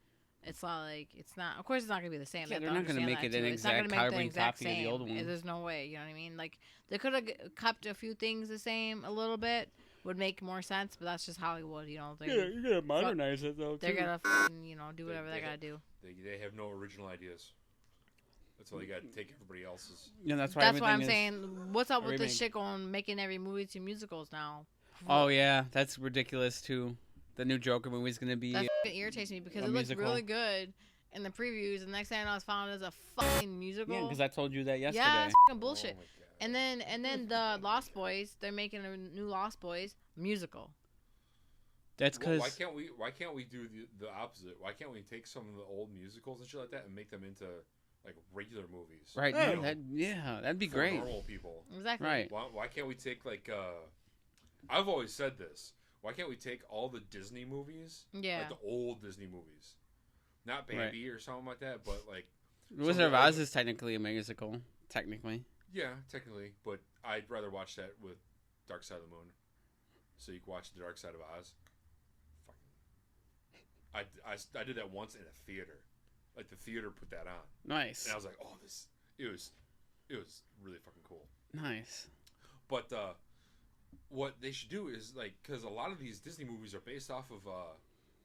Speaker 3: It's not like it's not. Of course, it's not gonna be the same.
Speaker 2: Yeah,
Speaker 3: I
Speaker 2: they're
Speaker 3: have
Speaker 2: not
Speaker 3: to
Speaker 2: gonna make
Speaker 3: understand
Speaker 2: it
Speaker 3: that,
Speaker 2: an
Speaker 3: too. It's not
Speaker 2: exact
Speaker 3: gonna make the
Speaker 2: carbon
Speaker 3: exact
Speaker 2: copy of the old
Speaker 3: same.
Speaker 2: one.
Speaker 3: There's no way. You know what I mean? Like they could have kept a few things the same a little bit. Would make more sense, but that's just Hollywood. You know,
Speaker 2: You're gonna modernize it though.
Speaker 3: they're gonna fucking, do whatever they
Speaker 1: They
Speaker 3: gotta do.
Speaker 1: They have no original ideas. That's why you got to take everybody else's.
Speaker 2: Yeah, that's why.
Speaker 3: That's why I'm
Speaker 2: everything is
Speaker 3: saying, what's up
Speaker 2: a
Speaker 3: with this
Speaker 2: remake.
Speaker 3: shit going making every movie to musicals now?
Speaker 2: Oh yeah, that's ridiculous too. The new Joker movie's gonna be.
Speaker 3: That fucking irritates me because
Speaker 2: a
Speaker 3: it looked
Speaker 2: musical.
Speaker 3: really good in the previews, and the next thing I know, it's found as a fucking musical.
Speaker 2: Yeah, because I told you that yesterday.
Speaker 3: Yeah, it's fucking bullshit.
Speaker 1: Oh my God.
Speaker 3: And then the Lost Boys, they're making a new Lost Boys musical.
Speaker 2: That's
Speaker 1: Well,
Speaker 2: because
Speaker 1: why can't we do the opposite? Why can't we take some of the old musicals and shit like that and make them into like regular movies?
Speaker 2: right.
Speaker 3: Yeah.
Speaker 2: No, that'd be
Speaker 1: For
Speaker 2: great.
Speaker 1: normal people.
Speaker 3: Exactly.
Speaker 2: Right.
Speaker 1: Why can't we take like I've always said this. Why can't we take all the Disney movies?
Speaker 3: Yeah.
Speaker 1: Like the old Disney movies. Not Baby or something like that, but like
Speaker 2: Wizard of Oz is technically a musical. Technically.
Speaker 1: yeah, technically, but I'd rather watch that with Dark Side of the Moon. So you can watch the Dark Side of Oz. I did that once in a theater. Like the theater put that on.
Speaker 2: Nice.
Speaker 1: And I was like, "Oh, it was really fucking cool."
Speaker 2: Nice.
Speaker 1: But what they should do is like, because a lot of these Disney movies are based off of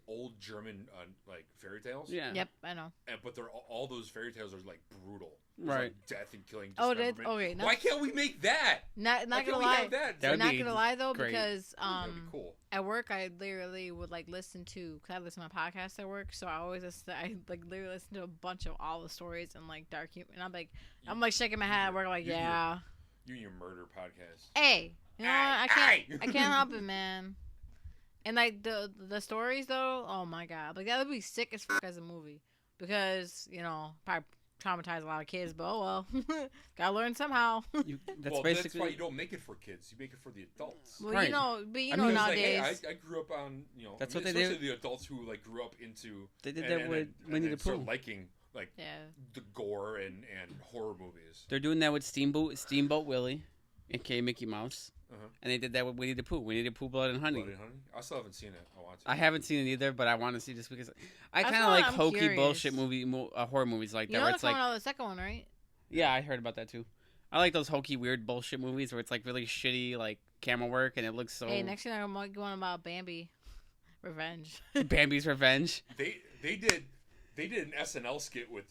Speaker 1: old German like fairy tales.
Speaker 2: Yeah.
Speaker 3: Yep, I know.
Speaker 1: But they're all those fairy tales are like brutal. There's,
Speaker 2: Right.
Speaker 1: like, death and killing.
Speaker 3: Oh,
Speaker 1: dismemberment.
Speaker 3: okay.
Speaker 1: Why can't we make that?
Speaker 3: Not
Speaker 1: Why
Speaker 3: gonna
Speaker 1: can't we
Speaker 3: lie.
Speaker 1: have that?
Speaker 2: That would
Speaker 3: Not
Speaker 2: be
Speaker 3: gonna lie though,
Speaker 2: great.
Speaker 3: because
Speaker 1: That'd be cool.
Speaker 3: at work I literally would like listen to, cause I listen to my podcast at work, so I always I like literally listen to a bunch of all the stories and like dark humor, and I'm like shaking my head at work like
Speaker 1: You-
Speaker 3: yeah.
Speaker 1: You and your murder podcast.
Speaker 3: Hey, you know what? I
Speaker 1: Hey!
Speaker 3: can't help it, man. And like the stories though, oh my god, like that would be sick as fuck as a movie because probably traumatize a lot of kids, but oh well, gotta learn somehow.
Speaker 2: That's basically.
Speaker 1: That's why you don't make it for kids. You make it for the adults.
Speaker 3: Well,
Speaker 2: Right.
Speaker 3: but
Speaker 2: I mean,
Speaker 1: Because,
Speaker 3: nowadays.
Speaker 1: like, hey, I grew up on
Speaker 2: That's what they
Speaker 1: especially
Speaker 2: did.
Speaker 1: the adults who like grew up into.
Speaker 2: They did that with Winnie the
Speaker 1: start
Speaker 2: Pooh.
Speaker 1: liking like
Speaker 3: Yeah.
Speaker 1: the gore and horror movies.
Speaker 2: They're doing that with Steamboat Willie, aka Mickey Mouse,
Speaker 1: Uh-huh.
Speaker 2: and they did that with Winnie the Pooh, Blood and Honey.
Speaker 1: Blood and Honey. I still haven't seen it. I want to.
Speaker 2: I haven't seen it either, but I want to see just because I
Speaker 3: That's
Speaker 2: kind of
Speaker 3: why
Speaker 2: like
Speaker 3: I'm
Speaker 2: hokey
Speaker 3: curious.
Speaker 2: bullshit horror movies like
Speaker 3: You
Speaker 2: that.
Speaker 3: know
Speaker 2: Where
Speaker 3: they're
Speaker 2: it's like,
Speaker 3: coming out with the second one, right?
Speaker 2: yeah, I heard about that too. I like those hokey, weird bullshit movies where it's like really shitty, like camera work, and it looks so.
Speaker 3: Hey, next thing I'm going about Bambi, Revenge.
Speaker 2: Bambi's Revenge.
Speaker 1: They did an SNL skit with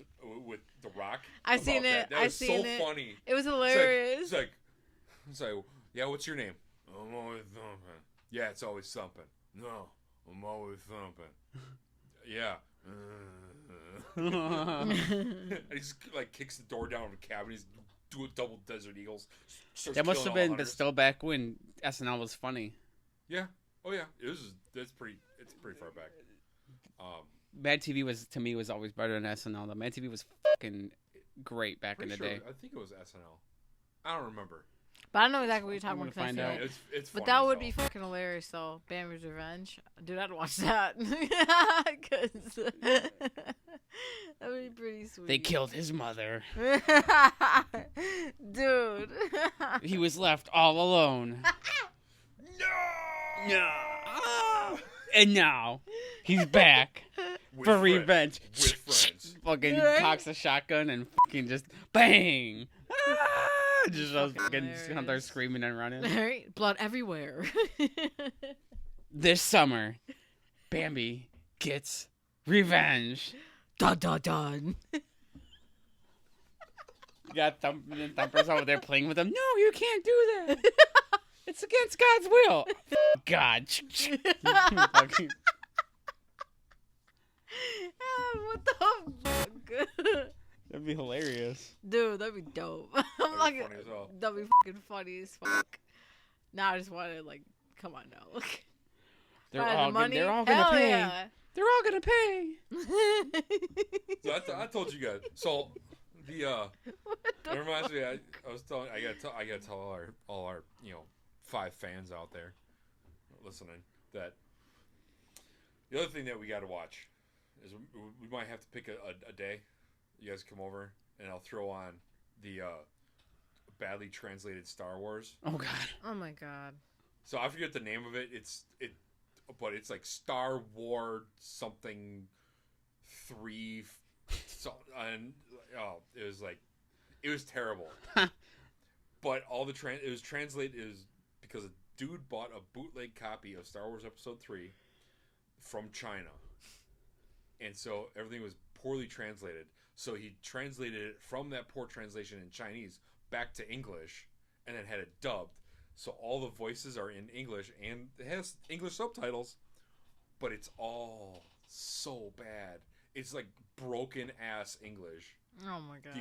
Speaker 1: The Rock.
Speaker 3: I
Speaker 1: about
Speaker 3: seen
Speaker 1: that.
Speaker 3: it.
Speaker 1: That
Speaker 3: I
Speaker 1: was
Speaker 3: seen
Speaker 1: so
Speaker 3: it.
Speaker 1: funny.
Speaker 3: It was hilarious.
Speaker 1: It's like, yeah, what's your name? I'm always thumping. Yeah, it's always thumping. No, I'm always thumping. Yeah. He just like kicks the door down of the cabin. He's doing double Desert Eagles. Starts
Speaker 2: That must
Speaker 1: killing
Speaker 2: have
Speaker 1: all
Speaker 2: been
Speaker 1: hunters.
Speaker 2: still back when SNL was funny.
Speaker 1: Yeah. Oh yeah. It's pretty far back.
Speaker 2: Mad TV was always better than SNL. The Mad TV was fucking great back in the day.
Speaker 1: I think it was SNL. I don't remember.
Speaker 3: But I know exactly what you're talking
Speaker 2: I'm
Speaker 3: about.
Speaker 2: gonna
Speaker 3: 'cause
Speaker 2: find
Speaker 3: I
Speaker 2: out.
Speaker 3: seen it.
Speaker 1: It's
Speaker 3: But
Speaker 1: funny
Speaker 3: that
Speaker 1: as
Speaker 3: would
Speaker 1: hell.
Speaker 3: be fucking hilarious, though. Bambi's Revenge. Dude, I'd watch that. Because that would be pretty sweet.
Speaker 2: They killed his mother.
Speaker 3: Dude.
Speaker 2: He was left all alone.
Speaker 1: No.
Speaker 2: No. And now he's back
Speaker 1: With
Speaker 2: for
Speaker 1: friends.
Speaker 2: revenge.
Speaker 1: With friends.
Speaker 2: Fucking
Speaker 3: Right?
Speaker 2: cocks a shotgun and fucking just bang. Ah! Just
Speaker 3: Fucking
Speaker 2: fucking
Speaker 3: hilarious.
Speaker 2: Hunter screaming and running.
Speaker 3: Right? Blood everywhere.
Speaker 2: This summer, Bambi gets revenge.
Speaker 3: Dun dun dun.
Speaker 2: You got Thumpers over there playing with him. No, you can't do that. It's against God's will. God. Fucking-
Speaker 3: What the fuck?
Speaker 2: That'd be hilarious.
Speaker 3: Dude, that'd be dope. I'm
Speaker 1: That'd
Speaker 3: like,
Speaker 1: be funny as hell.
Speaker 3: that'd be fucking funny as fuck. Now I just want to like, come on now.
Speaker 2: They're
Speaker 3: Find
Speaker 2: all
Speaker 3: the money.
Speaker 2: they're all gonna
Speaker 3: Hell
Speaker 2: pay.
Speaker 3: yeah.
Speaker 2: They're all gonna pay.
Speaker 1: So I told you guys. So the it reminds me. I gotta tell all our 5 fans out there listening that the other thing that we got to watch is we might have to pick a day. You guys come over and I'll throw on the badly translated Star Wars.
Speaker 2: Oh God.
Speaker 3: Oh my god.
Speaker 1: So I forget the name of it. But it's like Star Wars something 3, and it was terrible. But all the it was translated is because a dude bought a bootleg copy of Star Wars Episode 3 from China, and so everything was poorly translated. So he translated it from that poor translation in Chinese back to English, and then had it dubbed. So all the voices are in English, and it has English subtitles, but it's all so bad. It's like broken ass English.
Speaker 3: Oh my god.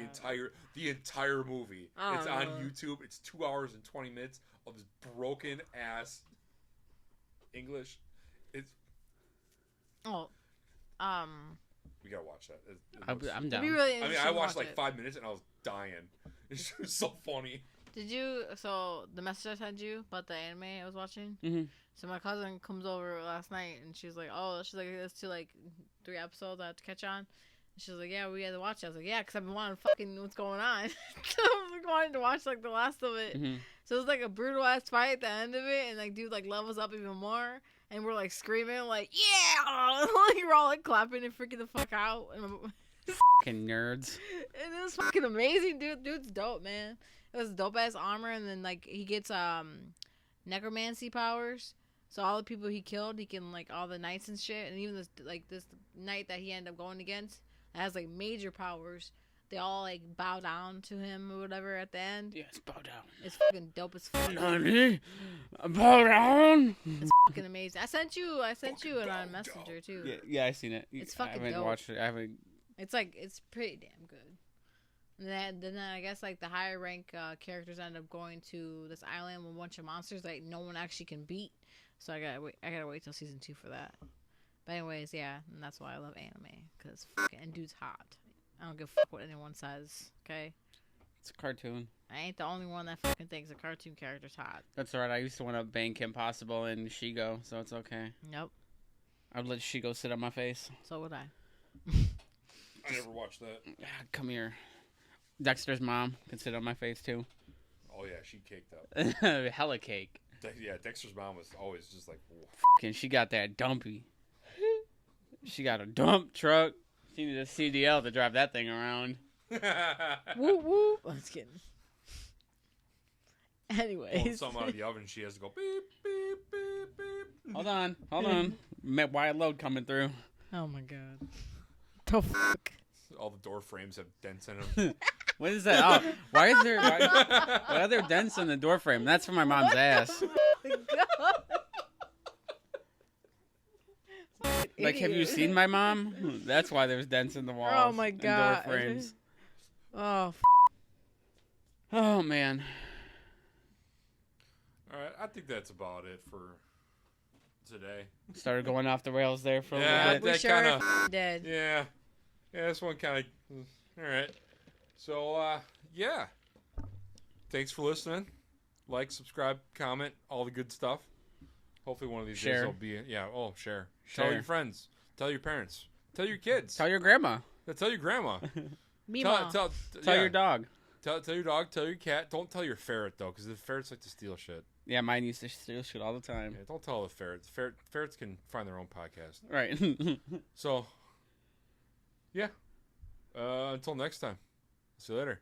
Speaker 1: The entire movie.
Speaker 3: Oh,
Speaker 1: it's on
Speaker 3: no.
Speaker 1: YouTube. It's 2 hours and 20 minutes of this broken ass English. It's
Speaker 3: Oh,
Speaker 1: we gotta watch that.
Speaker 2: I'm
Speaker 3: it'd
Speaker 2: down.
Speaker 3: be really
Speaker 1: I mean,
Speaker 3: interesting
Speaker 1: I
Speaker 3: to
Speaker 1: watched
Speaker 3: watch
Speaker 1: like
Speaker 3: it.
Speaker 1: 5 minutes and I was dying. It's just so funny.
Speaker 3: Did you? So the message I sent you about the anime I was watching.
Speaker 2: Mhm.
Speaker 3: So my cousin comes over last night and she's like, there's 3 episodes I have to catch on. And she's like, yeah, we had to watch it. I was like, yeah, because I've been wanting to fucking what's going on. So I was wanting to watch like the last of it.
Speaker 2: Mhm.
Speaker 3: So it's like a brutal ass fight at the end of it, and like dude like levels up even more, and we're like screaming like yeah, we're all like clapping and freaking the fuck out. And
Speaker 2: Fucking nerds.
Speaker 3: and it was fucking amazing, dude. Dude's dope, man. It was dope ass armor, and then like he gets necromancy powers. So all the people he killed, he can like all the knights and shit, and even this knight that he ended up going against has like major powers. They all like bow down to him or whatever at the end.
Speaker 2: Yes, bow down.
Speaker 3: It's fucking dope as fuck.
Speaker 2: Honey, bow down.
Speaker 3: It's fucking amazing. I sent you it on Messenger too.
Speaker 2: Yeah, I seen it.
Speaker 3: It's fucking
Speaker 2: I haven't
Speaker 3: dope.
Speaker 2: watched it. I haven't.
Speaker 3: It's pretty damn good. And then I guess like the higher rank characters end up going to this island with a bunch of monsters like no one actually can beat. So I gotta wait till season 2 for that. But anyways, yeah, and that's why I love anime, because fucking dude's hot. I don't give a fuck what anyone says. Okay,
Speaker 2: It's a cartoon.
Speaker 3: I ain't the only one that fucking thinks a cartoon character's hot.
Speaker 2: That's alright. I used to want to bang Kim Possible and Shigo, so it's okay.
Speaker 3: Nope.
Speaker 2: I'd let Shigo sit on my face.
Speaker 3: So would I.
Speaker 1: I never watched that.
Speaker 2: Come here. Dexter's mom can sit on my face too.
Speaker 1: Oh yeah, she caked up.
Speaker 2: Hella cake.
Speaker 1: Yeah, Dexter's mom was always just like,
Speaker 2: And she got that dumpy. She got a dump truck. She needed a CDL to drive that thing around.
Speaker 3: Whoop whoop. I'm just kidding.
Speaker 1: pulling
Speaker 3: Anyways.
Speaker 1: something out of the oven. She has to go beep beep beep beep.
Speaker 2: Hold on. Wide load coming through.
Speaker 3: Oh my god. The fuck.
Speaker 1: All the door frames have dents in them.
Speaker 2: What is that? Oh, why are there dents in the door frame? That's for my mom's ass. Like, have you seen my mom? That's why there's dents in the walls.
Speaker 3: Oh my
Speaker 2: and
Speaker 3: god.
Speaker 2: door frames.
Speaker 3: Oh.
Speaker 2: Oh man.
Speaker 1: All right, I think that's about it for today.
Speaker 2: Started going off the rails there for a
Speaker 1: Yeah,
Speaker 2: little bit.
Speaker 3: We
Speaker 1: that
Speaker 3: sure
Speaker 1: kinda-
Speaker 3: did.
Speaker 1: Yeah, this one kind of. All right. So yeah. Thanks for listening. Like, subscribe, comment, all the good stuff. Hopefully one of these days
Speaker 2: Share.
Speaker 1: will be share. Tell
Speaker 2: Share.
Speaker 1: your friends. Tell your parents. Tell your kids.
Speaker 2: Tell your grandma.
Speaker 1: Tell your grandma.
Speaker 3: Meemaw.
Speaker 2: Tell your dog.
Speaker 1: Tell your dog. Tell your cat. Don't tell your ferret though, because the ferrets like to steal shit.
Speaker 2: Yeah, mine used to steal shit all the time.
Speaker 1: Yeah, don't tell the ferrets. Ferrets can find their own podcast.
Speaker 2: Right.
Speaker 1: So, yeah. Until next time. See you later.